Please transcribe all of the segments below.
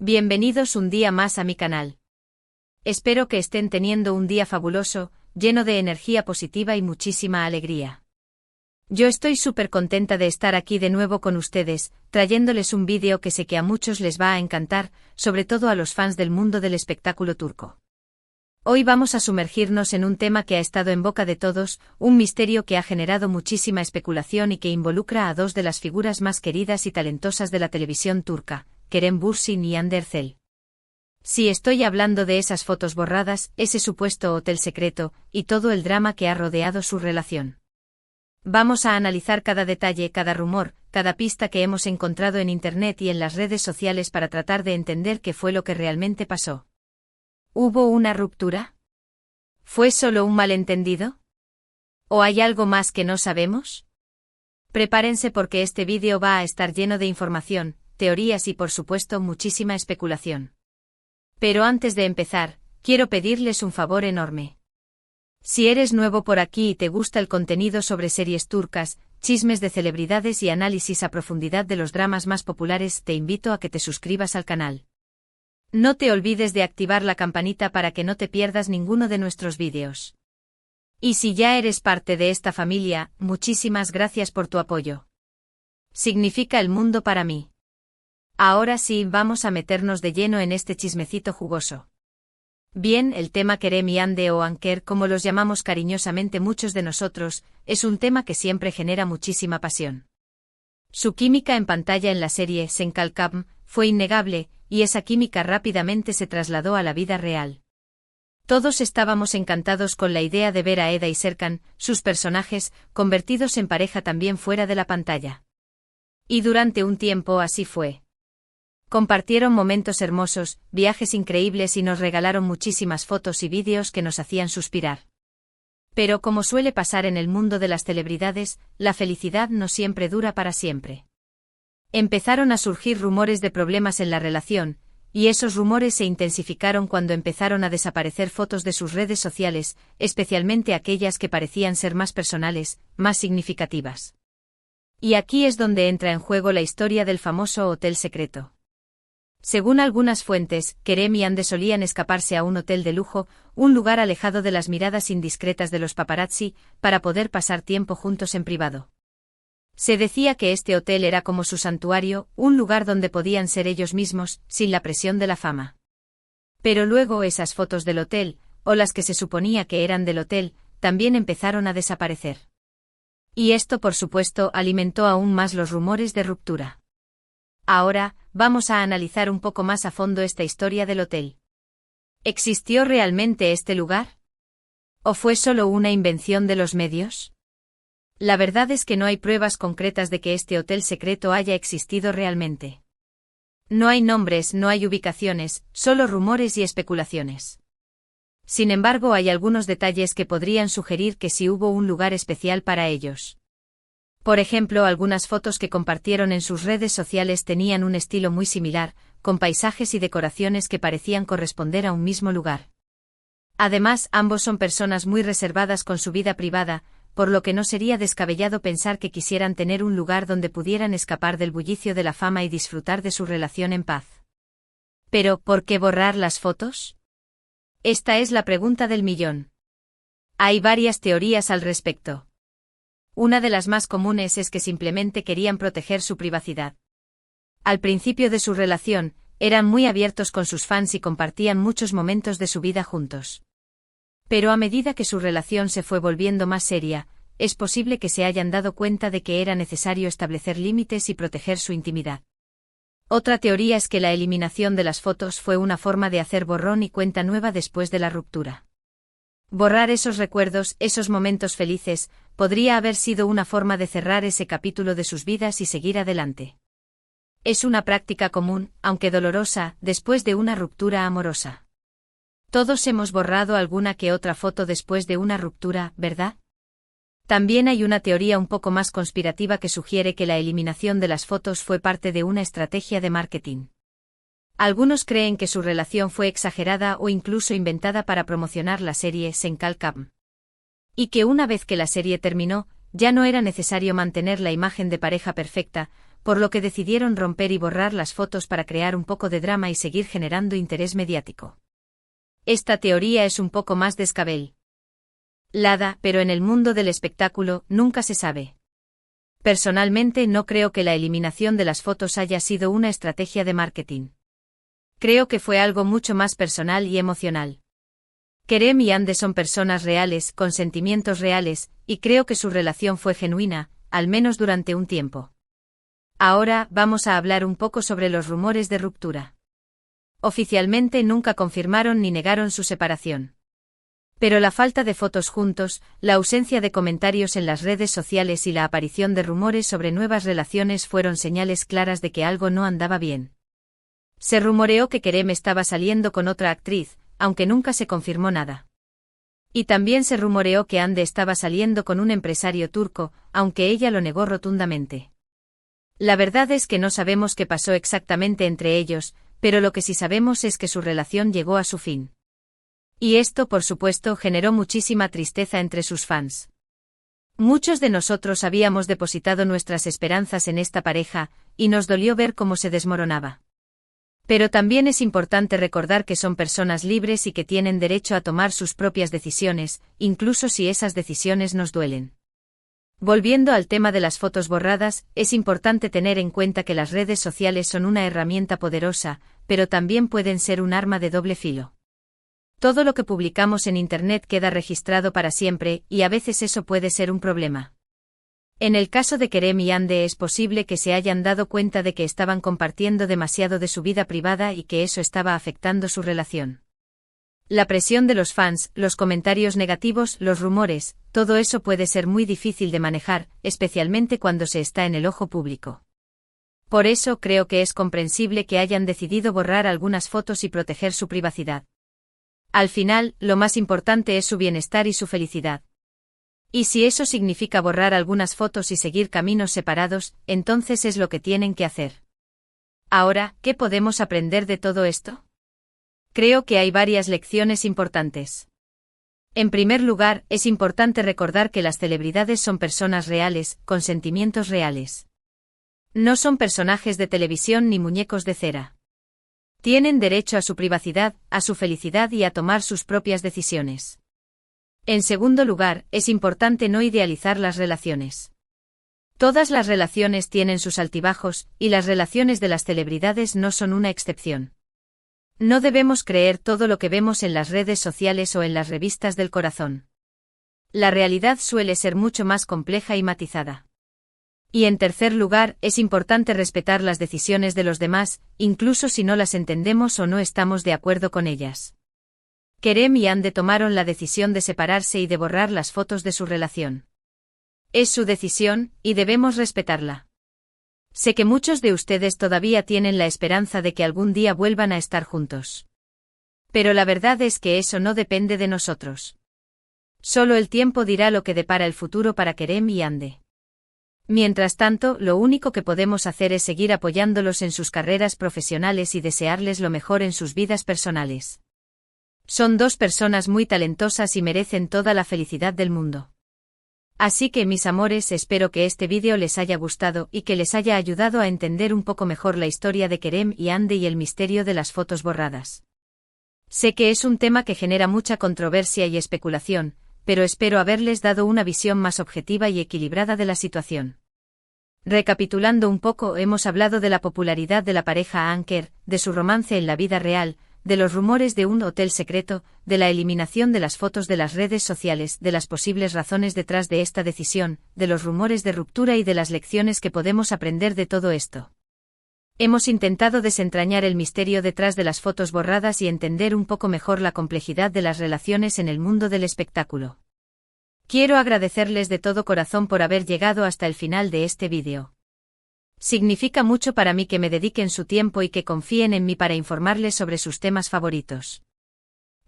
Bienvenidos un día más a mi canal. Espero que estén teniendo un día fabuloso, lleno de energía positiva y muchísima alegría. Yo estoy súper contenta de estar aquí de nuevo con ustedes, trayéndoles un vídeo que sé que a muchos les va a encantar, sobre todo a los fans del mundo del espectáculo turco. Hoy vamos a sumergirnos en un tema que ha estado en boca de todos, un misterio que ha generado muchísima especulación y que involucra a dos de las figuras más queridas y talentosas de la televisión turca, Kerem Bürsin y Hande Erçel. Sí, estoy hablando de esas fotos borradas, ese supuesto hotel secreto, y todo el drama que ha rodeado su relación. Vamos a analizar cada detalle, cada rumor, cada pista que hemos encontrado en internet y en las redes sociales para tratar de entender qué fue lo que realmente pasó. ¿Hubo una ruptura? ¿Fue solo un malentendido? ¿O hay algo más que no sabemos? Prepárense porque este vídeo va a estar lleno de información, teorías y por supuesto muchísima especulación. Pero antes de empezar, quiero pedirles un favor enorme. Si eres nuevo por aquí y te gusta el contenido sobre series turcas, chismes de celebridades y análisis a profundidad de los dramas más populares, te invito a que te suscribas al canal. No te olvides de activar la campanita para que no te pierdas ninguno de nuestros vídeos. Y si ya eres parte de esta familia, muchísimas gracias por tu apoyo. Significa el mundo para mí. Ahora sí, vamos a meternos de lleno en este chismecito jugoso. Bien, el tema Kerem y Hande o Anker, como los llamamos cariñosamente muchos de nosotros, es un tema que siempre genera muchísima pasión. Su química en pantalla en la serie Sen Kalkam fue innegable, y esa química rápidamente se trasladó a la vida real. Todos estábamos encantados con la idea de ver a Eda y Serkan, sus personajes, convertidos en pareja también fuera de la pantalla. Y durante un tiempo así fue. Compartieron momentos hermosos, viajes increíbles y nos regalaron muchísimas fotos y vídeos que nos hacían suspirar. Pero como suele pasar en el mundo de las celebridades, la felicidad no siempre dura para siempre. Empezaron a surgir rumores de problemas en la relación, y esos rumores se intensificaron cuando empezaron a desaparecer fotos de sus redes sociales, especialmente aquellas que parecían ser más personales, más significativas. Y aquí es donde entra en juego la historia del famoso hotel secreto. Según algunas fuentes, Kerem y Hande solían escaparse a un hotel de lujo, un lugar alejado de las miradas indiscretas de los paparazzi, para poder pasar tiempo juntos en privado. Se decía que este hotel era como su santuario, un lugar donde podían ser ellos mismos, sin la presión de la fama. Pero luego esas fotos del hotel, o las que se suponía que eran del hotel, también empezaron a desaparecer. Y esto por supuesto alimentó aún más los rumores de ruptura. Ahora, vamos a analizar un poco más a fondo esta historia del hotel. ¿Existió realmente este lugar? ¿O fue solo una invención de los medios? La verdad es que no hay pruebas concretas de que este hotel secreto haya existido realmente. No hay nombres, no hay ubicaciones, solo rumores y especulaciones. Sin embargo, hay algunos detalles que podrían sugerir que sí hubo un lugar especial para ellos. Por ejemplo, algunas fotos que compartieron en sus redes sociales tenían un estilo muy similar, con paisajes y decoraciones que parecían corresponder a un mismo lugar. Además, ambos son personas muy reservadas con su vida privada, por lo que no sería descabellado pensar que quisieran tener un lugar donde pudieran escapar del bullicio de la fama y disfrutar de su relación en paz. Pero, ¿por qué borrar las fotos? Esta es la pregunta del millón. Hay varias teorías al respecto. Una de las más comunes es que simplemente querían proteger su privacidad. Al principio de su relación, eran muy abiertos con sus fans y compartían muchos momentos de su vida juntos. Pero a medida que su relación se fue volviendo más seria, es posible que se hayan dado cuenta de que era necesario establecer límites y proteger su intimidad. Otra teoría es que la eliminación de las fotos fue una forma de hacer borrón y cuenta nueva después de la ruptura. Borrar esos recuerdos, esos momentos felices, podría haber sido una forma de cerrar ese capítulo de sus vidas y seguir adelante. Es una práctica común, aunque dolorosa, después de una ruptura amorosa. Todos hemos borrado alguna que otra foto después de una ruptura, ¿verdad? También hay una teoría un poco más conspirativa que sugiere que la eliminación de las fotos fue parte de una estrategia de marketing. Algunos creen que su relación fue exagerada o incluso inventada para promocionar la serie Sen Kalkam. Y que una vez que la serie terminó, ya no era necesario mantener la imagen de pareja perfecta, por lo que decidieron romper y borrar las fotos para crear un poco de drama y seguir generando interés mediático. Esta teoría es un poco más descabellada, pero en el mundo del espectáculo nunca se sabe. Personalmente no creo que la eliminación de las fotos haya sido una estrategia de marketing. Creo que fue algo mucho más personal y emocional. Kerem y Ande son personas reales, con sentimientos reales, y creo que su relación fue genuina, al menos durante un tiempo. Ahora vamos a hablar un poco sobre los rumores de ruptura. Oficialmente nunca confirmaron ni negaron su separación. Pero la falta de fotos juntos, la ausencia de comentarios en las redes sociales y la aparición de rumores sobre nuevas relaciones fueron señales claras de que algo no andaba bien. Se rumoreó que Kerem estaba saliendo con otra actriz, aunque nunca se confirmó nada. Y también se rumoreó que Ande estaba saliendo con un empresario turco, aunque ella lo negó rotundamente. La verdad es que no sabemos qué pasó exactamente entre ellos, pero lo que sí sabemos es que su relación llegó a su fin. Y esto, por supuesto, generó muchísima tristeza entre sus fans. Muchos de nosotros habíamos depositado nuestras esperanzas en esta pareja, y nos dolió ver cómo se desmoronaba. Pero también es importante recordar que son personas libres y que tienen derecho a tomar sus propias decisiones, incluso si esas decisiones nos duelen. Volviendo al tema de las fotos borradas, es importante tener en cuenta que las redes sociales son una herramienta poderosa, pero también pueden ser un arma de doble filo. Todo lo que publicamos en Internet queda registrado para siempre, y a veces eso puede ser un problema. En el caso de Kerem y Ande es posible que se hayan dado cuenta de que estaban compartiendo demasiado de su vida privada y que eso estaba afectando su relación. La presión de los fans, los comentarios negativos, los rumores, todo eso puede ser muy difícil de manejar, especialmente cuando se está en el ojo público. Por eso creo que es comprensible que hayan decidido borrar algunas fotos y proteger su privacidad. Al final, lo más importante es su bienestar y su felicidad. Y si eso significa borrar algunas fotos y seguir caminos separados, entonces es lo que tienen que hacer. Ahora, ¿qué podemos aprender de todo esto? Creo que hay varias lecciones importantes. En primer lugar, es importante recordar que las celebridades son personas reales, con sentimientos reales. No son personajes de televisión ni muñecos de cera. Tienen derecho a su privacidad, a su felicidad y a tomar sus propias decisiones. En segundo lugar, es importante no idealizar las relaciones. Todas las relaciones tienen sus altibajos, y las relaciones de las celebridades no son una excepción. No debemos creer todo lo que vemos en las redes sociales o en las revistas del corazón. La realidad suele ser mucho más compleja y matizada. Y en tercer lugar, es importante respetar las decisiones de los demás, incluso si no las entendemos o no estamos de acuerdo con ellas. Kerem y Ande tomaron la decisión de separarse y de borrar las fotos de su relación. Es su decisión, y debemos respetarla. Sé que muchos de ustedes todavía tienen la esperanza de que algún día vuelvan a estar juntos. Pero la verdad es que eso no depende de nosotros. Solo el tiempo dirá lo que depara el futuro para Kerem y Ande. Mientras tanto, lo único que podemos hacer es seguir apoyándolos en sus carreras profesionales y desearles lo mejor en sus vidas personales. Son dos personas muy talentosas y merecen toda la felicidad del mundo. Así que, mis amores, espero que este vídeo les haya gustado y que les haya ayudado a entender un poco mejor la historia de Kerem y Ande y el misterio de las fotos borradas. Sé que es un tema que genera mucha controversia y especulación, pero espero haberles dado una visión más objetiva y equilibrada de la situación. Recapitulando un poco, hemos hablado de la popularidad de la pareja Anker, de su romance en la vida real, de los rumores de un hotel secreto, de la eliminación de las fotos de las redes sociales, de las posibles razones detrás de esta decisión, de los rumores de ruptura y de las lecciones que podemos aprender de todo esto. Hemos intentado desentrañar el misterio detrás de las fotos borradas y entender un poco mejor la complejidad de las relaciones en el mundo del espectáculo. Quiero agradecerles de todo corazón por haber llegado hasta el final de este vídeo. Significa mucho para mí que me dediquen su tiempo y que confíen en mí para informarles sobre sus temas favoritos.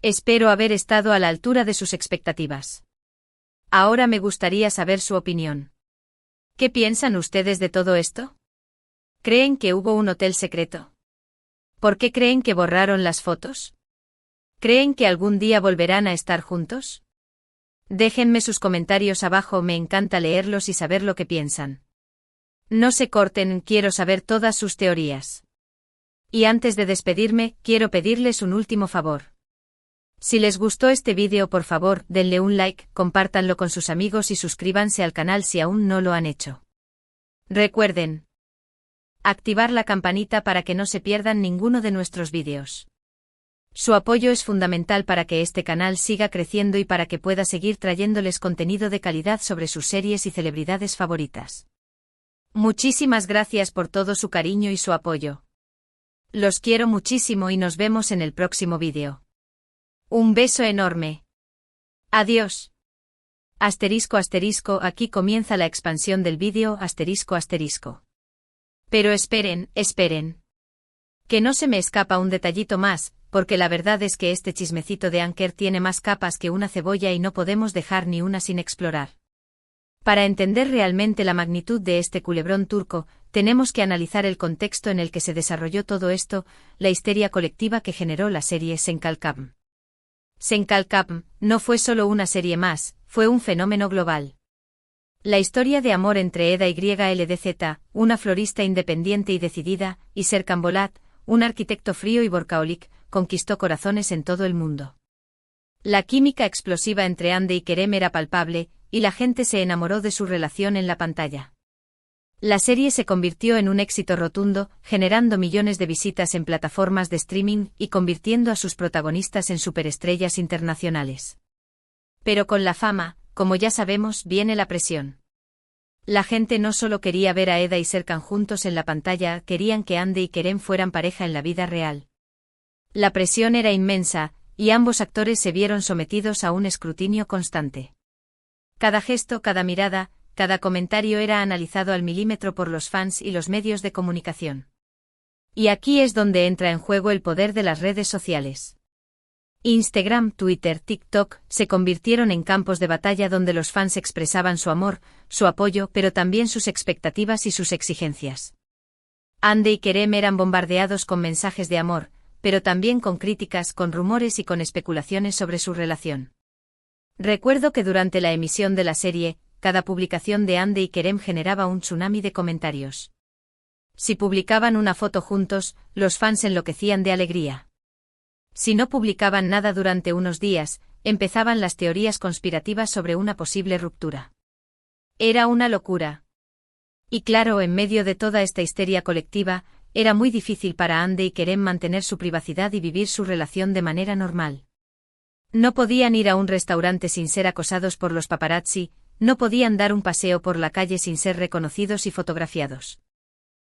Espero haber estado a la altura de sus expectativas. Ahora me gustaría saber su opinión. ¿Qué piensan ustedes de todo esto? ¿Creen que hubo un hotel secreto? ¿Por qué creen que borraron las fotos? ¿Creen que algún día volverán a estar juntos? Déjenme sus comentarios abajo, me encanta leerlos y saber lo que piensan. No se corten, quiero saber todas sus teorías. Y antes de despedirme, quiero pedirles un último favor. Si les gustó este vídeo, por favor, denle un like, compártanlo con sus amigos y suscríbanse al canal si aún no lo han hecho. Recuerden activar la campanita para que no se pierdan ninguno de nuestros vídeos. Su apoyo es fundamental para que este canal siga creciendo y para que pueda seguir trayéndoles contenido de calidad sobre sus series y celebridades favoritas. Muchísimas gracias por todo su cariño y su apoyo. Los quiero muchísimo y nos vemos en el próximo vídeo. Un beso enorme. Adiós. Asterisco asterisco, aquí comienza la expansión del vídeo asterisco asterisco. Pero esperen, esperen. Que no se me escapa un detallito más, porque la verdad es que este chismecito de Anker tiene más capas que una cebolla y no podemos dejar ni una sin explorar. Para entender realmente la magnitud de este culebrón turco, tenemos que analizar el contexto en el que se desarrolló todo esto, la histeria colectiva que generó la serie Senkalkapm. Senkalkapm no fue solo una serie más, fue un fenómeno global. La historia de amor entre Eda y LDZ, una florista independiente y decidida, y Serkan Bolat, un arquitecto frío y workaholic, conquistó corazones en todo el mundo. La química explosiva entre Hande y Kerem era palpable, y la gente se enamoró de su relación en la pantalla. La serie se convirtió en un éxito rotundo, generando millones de visitas en plataformas de streaming y convirtiendo a sus protagonistas en superestrellas internacionales. Pero con la fama, como ya sabemos, viene la presión. La gente no solo quería ver a Eda y Serkan juntos en la pantalla, querían que Hande y Kerem fueran pareja en la vida real. La presión era inmensa, y ambos actores se vieron sometidos a un escrutinio constante. Cada gesto, cada mirada, cada comentario era analizado al milímetro por los fans y los medios de comunicación. Y aquí es donde entra en juego el poder de las redes sociales. Instagram, Twitter, TikTok se convirtieron en campos de batalla donde los fans expresaban su amor, su apoyo, pero también sus expectativas y sus exigencias. Hande y Kerem eran bombardeados con mensajes de amor, pero también con críticas, con rumores y con especulaciones sobre su relación. Recuerdo que durante la emisión de la serie, cada publicación de Hande y Kerem generaba un tsunami de comentarios. Si publicaban una foto juntos, los fans enloquecían de alegría. Si no publicaban nada durante unos días, empezaban las teorías conspirativas sobre una posible ruptura. Era una locura. Y claro, en medio de toda esta histeria colectiva, era muy difícil para Hande y Kerem mantener su privacidad y vivir su relación de manera normal. No podían ir a un restaurante sin ser acosados por los paparazzi, no podían dar un paseo por la calle sin ser reconocidos y fotografiados.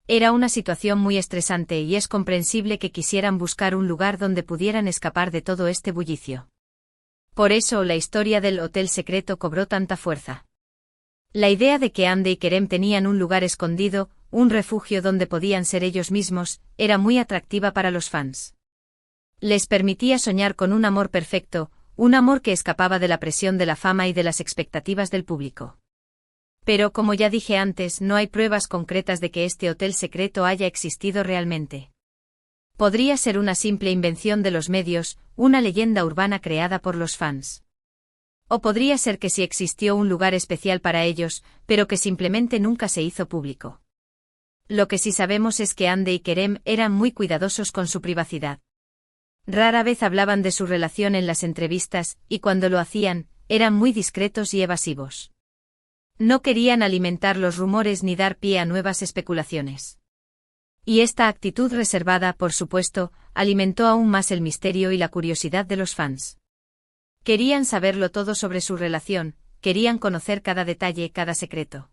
Era una situación muy estresante y es comprensible que quisieran buscar un lugar donde pudieran escapar de todo este bullicio. Por eso la historia del hotel secreto cobró tanta fuerza. La idea de que Hande y Kerem tenían un lugar escondido, un refugio donde podían ser ellos mismos, era muy atractiva para los fans. Les permitía soñar con un amor perfecto, un amor que escapaba de la presión de la fama y de las expectativas del público. Pero como ya dije antes, no hay pruebas concretas de que este hotel secreto haya existido realmente. Podría ser una simple invención de los medios, una leyenda urbana creada por los fans. O podría ser que sí existió un lugar especial para ellos, pero que simplemente nunca se hizo público. Lo que sí sabemos es que Hande y Kerem eran muy cuidadosos con su privacidad. Rara vez hablaban de su relación en las entrevistas, y cuando lo hacían, eran muy discretos y evasivos. No querían alimentar los rumores ni dar pie a nuevas especulaciones. Y esta actitud reservada, por supuesto, alimentó aún más el misterio y la curiosidad de los fans. Querían saberlo todo sobre su relación, querían conocer cada detalle, cada secreto.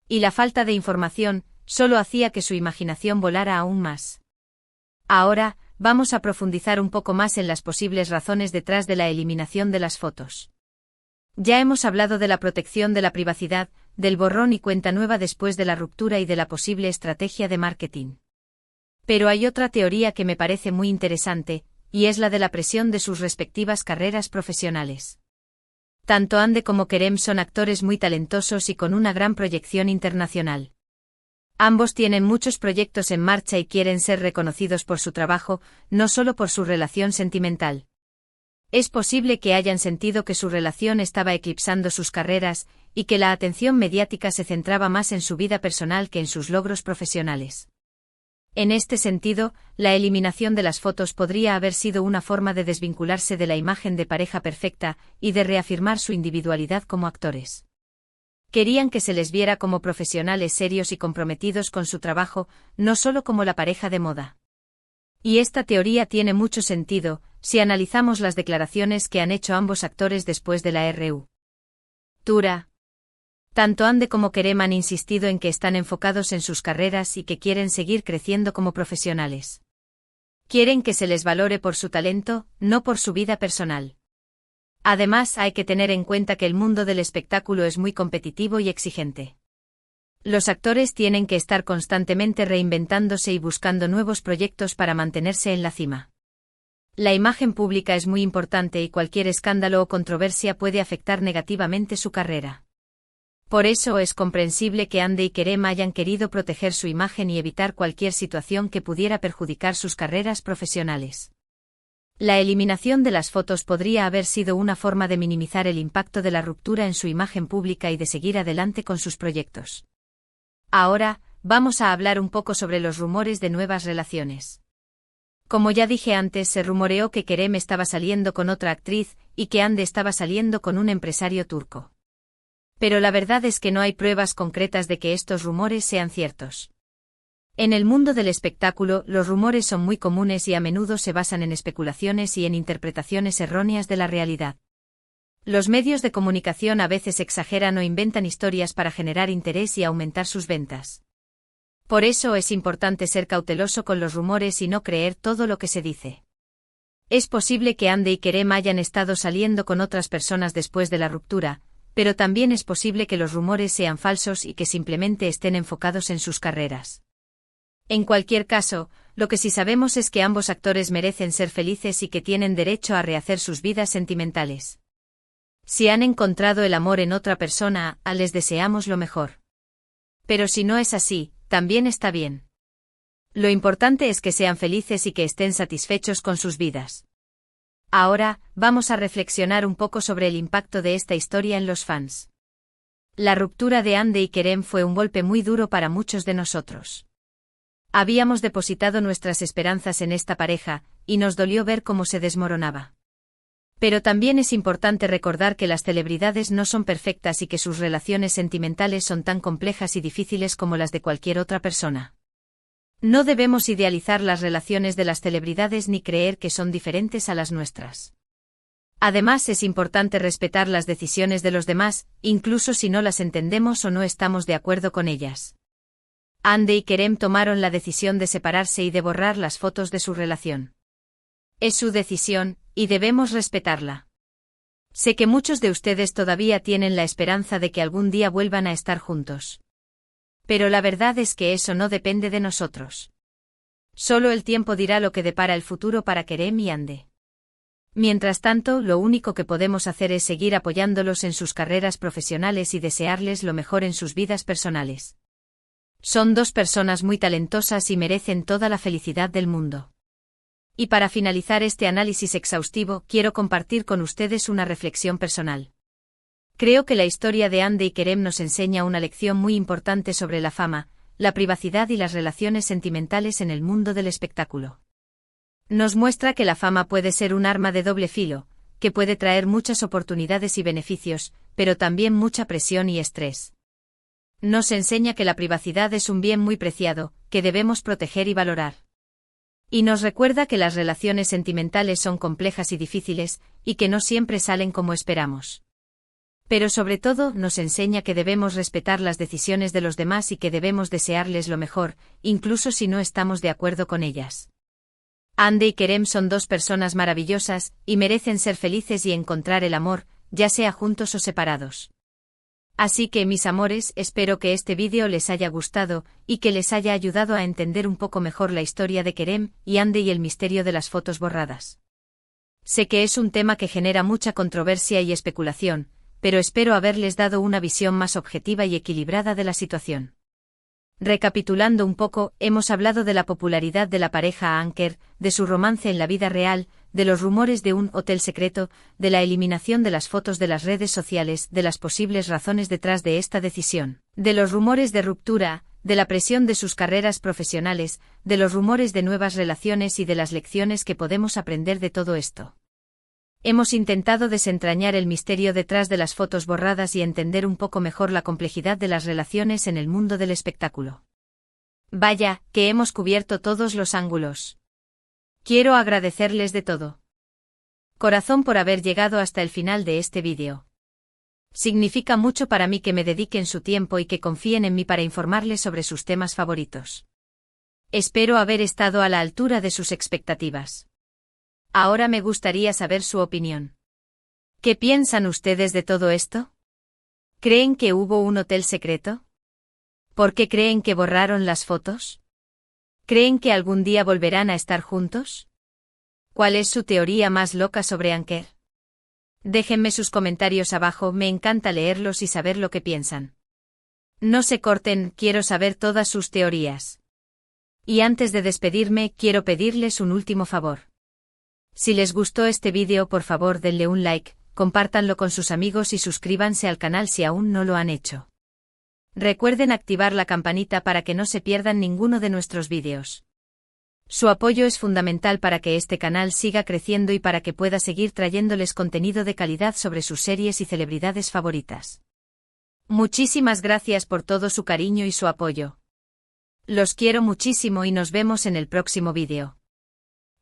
Y la falta de información solo hacía que su imaginación volara aún más. Ahora, vamos a profundizar un poco más en las posibles razones detrás de la eliminación de las fotos. Ya hemos hablado de la protección de la privacidad, del borrón y cuenta nueva después de la ruptura y de la posible estrategia de marketing. Pero hay otra teoría que me parece muy interesante, y es la de la presión de sus respectivas carreras profesionales. Tanto Hande como Kerem son actores muy talentosos y con una gran proyección internacional. Ambos tienen muchos proyectos en marcha y quieren ser reconocidos por su trabajo, no solo por su relación sentimental. Es posible que hayan sentido que su relación estaba eclipsando sus carreras, y que la atención mediática se centraba más en su vida personal que en sus logros profesionales. En este sentido, la eliminación de las fotos podría haber sido una forma de desvincularse de la imagen de pareja perfecta y de reafirmar su individualidad como actores. Querían que se les viera como profesionales serios y comprometidos con su trabajo, no solo como la pareja de moda. Y esta teoría tiene mucho sentido, si analizamos las declaraciones que han hecho ambos actores después de la ruptura. Tanto Ande como Kerem han insistido en que están enfocados en sus carreras y que quieren seguir creciendo como profesionales. Quieren que se les valore por su talento, no por su vida personal. Además, hay que tener en cuenta que el mundo del espectáculo es muy competitivo y exigente. Los actores tienen que estar constantemente reinventándose y buscando nuevos proyectos para mantenerse en la cima. La imagen pública es muy importante y cualquier escándalo o controversia puede afectar negativamente su carrera. Por eso es comprensible que Ande y Kerem hayan querido proteger su imagen y evitar cualquier situación que pudiera perjudicar sus carreras profesionales. La eliminación de las fotos podría haber sido una forma de minimizar el impacto de la ruptura en su imagen pública y de seguir adelante con sus proyectos. Ahora, vamos a hablar un poco sobre los rumores de nuevas relaciones. Como ya dije antes, se rumoreó que Kerem estaba saliendo con otra actriz y que Ande estaba saliendo con un empresario turco. Pero la verdad es que no hay pruebas concretas de que estos rumores sean ciertos. En el mundo del espectáculo, los rumores son muy comunes y a menudo se basan en especulaciones y en interpretaciones erróneas de la realidad. Los medios de comunicación a veces exageran o inventan historias para generar interés y aumentar sus ventas. Por eso es importante ser cauteloso con los rumores y no creer todo lo que se dice. Es posible que Ande y Kerem hayan estado saliendo con otras personas después de la ruptura, pero también es posible que los rumores sean falsos y que simplemente estén enfocados en sus carreras. En cualquier caso, lo que sí sabemos es que ambos actores merecen ser felices y que tienen derecho a rehacer sus vidas sentimentales. Si han encontrado el amor en otra persona, les deseamos lo mejor. Pero si no es así, también está bien. Lo importante es que sean felices y que estén satisfechos con sus vidas. Ahora, vamos a reflexionar un poco sobre el impacto de esta historia en los fans. La ruptura de Ande y Kerem fue un golpe muy duro para muchos de nosotros. Habíamos depositado nuestras esperanzas en esta pareja, y nos dolió ver cómo se desmoronaba. Pero también es importante recordar que las celebridades no son perfectas y que sus relaciones sentimentales son tan complejas y difíciles como las de cualquier otra persona. No debemos idealizar las relaciones de las celebridades ni creer que son diferentes a las nuestras. Además, es importante respetar las decisiones de los demás, incluso si no las entendemos o no estamos de acuerdo con ellas. Ande y Kerem tomaron la decisión de separarse y de borrar las fotos de su relación. Es su decisión, y debemos respetarla. Sé que muchos de ustedes todavía tienen la esperanza de que algún día vuelvan a estar juntos. Pero la verdad es que eso no depende de nosotros. Solo el tiempo dirá lo que depara el futuro para Kerem y Ande. Mientras tanto, lo único que podemos hacer es seguir apoyándolos en sus carreras profesionales y desearles lo mejor en sus vidas personales. Son dos personas muy talentosas y merecen toda la felicidad del mundo. Y para finalizar este análisis exhaustivo, quiero compartir con ustedes una reflexión personal. Creo que la historia de Ande y Kerem nos enseña una lección muy importante sobre la fama, la privacidad y las relaciones sentimentales en el mundo del espectáculo. Nos muestra que la fama puede ser un arma de doble filo, que puede traer muchas oportunidades y beneficios, pero también mucha presión y estrés. Nos enseña que la privacidad es un bien muy preciado, que debemos proteger y valorar. Y nos recuerda que las relaciones sentimentales son complejas y difíciles, y que no siempre salen como esperamos. Pero sobre todo nos enseña que debemos respetar las decisiones de los demás y que debemos desearles lo mejor, incluso si no estamos de acuerdo con ellas. Ande y Kerem son dos personas maravillosas, y merecen ser felices y encontrar el amor, ya sea juntos o separados. Así que, mis amores, espero que este vídeo les haya gustado, y que les haya ayudado a entender un poco mejor la historia de Kerem y Ande y el misterio de las fotos borradas. Sé que es un tema que genera mucha controversia y especulación, pero espero haberles dado una visión más objetiva y equilibrada de la situación. Recapitulando un poco, hemos hablado de la popularidad de la pareja Anker, de su romance en la vida real, de los rumores de un hotel secreto, de la eliminación de las fotos de las redes sociales, de las posibles razones detrás de esta decisión, de los rumores de ruptura, de la presión de sus carreras profesionales, de los rumores de nuevas relaciones y de las lecciones que podemos aprender de todo esto. Hemos intentado desentrañar el misterio detrás de las fotos borradas y entender un poco mejor la complejidad de las relaciones en el mundo del espectáculo. Vaya, que hemos cubierto todos los ángulos. Quiero agradecerles de todo corazón por haber llegado hasta el final de este vídeo. Significa mucho para mí que me dediquen su tiempo y que confíen en mí para informarles sobre sus temas favoritos. Espero haber estado a la altura de sus expectativas. Ahora me gustaría saber su opinión. ¿Qué piensan ustedes de todo esto? ¿Creen que hubo un hotel secreto? ¿Por qué creen que borraron las fotos? ¿Creen que algún día volverán a estar juntos? ¿Cuál es su teoría más loca sobre Anker? Déjenme sus comentarios abajo, me encanta leerlos y saber lo que piensan. No se corten, quiero saber todas sus teorías. Y antes de despedirme, quiero pedirles un último favor. Si les gustó este vídeo, por favor denle un like, compártanlo con sus amigos y suscríbanse al canal si aún no lo han hecho. Recuerden activar la campanita para que no se pierdan ninguno de nuestros vídeos. Su apoyo es fundamental para que este canal siga creciendo y para que pueda seguir trayéndoles contenido de calidad sobre sus series y celebridades favoritas. Muchísimas gracias por todo su cariño y su apoyo. Los quiero muchísimo y nos vemos en el próximo vídeo.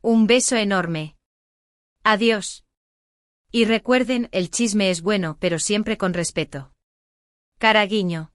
Un beso enorme. Adiós. Y recuerden, el chisme es bueno, pero siempre con respeto. Cara guiño.